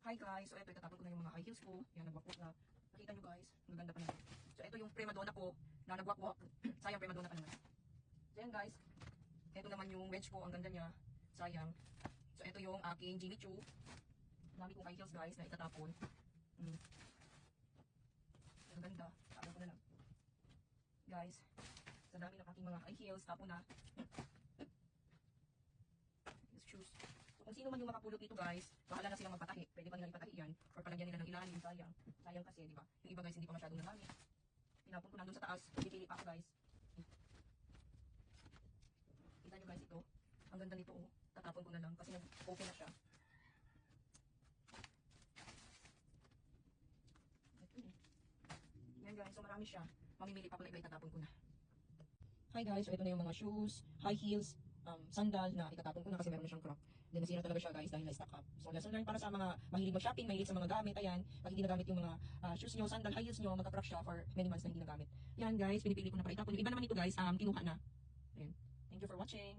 Hi guys, so ito itatapon ko na yung mga high heels ko. Yan, nagwakwak na. Nakita nyo guys, maganda pa naman. So ito yung prima donna ko na nagwakwak. Sayang, prima donna pa naman. So yan guys, ito naman yung wedge ko, ang ganda niya. Sayang. So ito yung aking Jimmy Choo. Dami kong high heels guys na itatapon. Ang ganda, tapon ko na lang. Guys, sa dami ng aking mga high heels, tapon na. Shoes. So, kung sino man yung makapulot dito guys, bahala na silang magpatahi. Pwede pa nila ipatahi yan. Or palagyan nila ng ilalim. Sayang. Sayang kasi, di ba? Yung iba guys, hindi pa masyadong nagamit. Pinapon ko na dun sa taas. Pipili pa ako guys. Kita nyo guys ito. Ang ganda nito oh. Tatapon ko na lang kasi nag-open na siya. Yan guys, so marami siya. Mamimili pa ako na iba, itatapon ko na. Hi guys, so ito na yung mga shoes, high heels, sandal na itatapon ko na kasi meron na siyang crack. Then nasira talaga siya guys dahil na-stock up. So lesson learned para sa mga mahilig mag-shopping, mahilig sa mga gamit. Ayan, pag hindi nagamit yung mga shoes nyo, sandal, high heels nyo, magka-crack siya for many months na hindi nagamit. Yan guys, pinipili ko na para itapon. Yung iba naman ito guys, kinuha na. Ayan. Thank you for watching.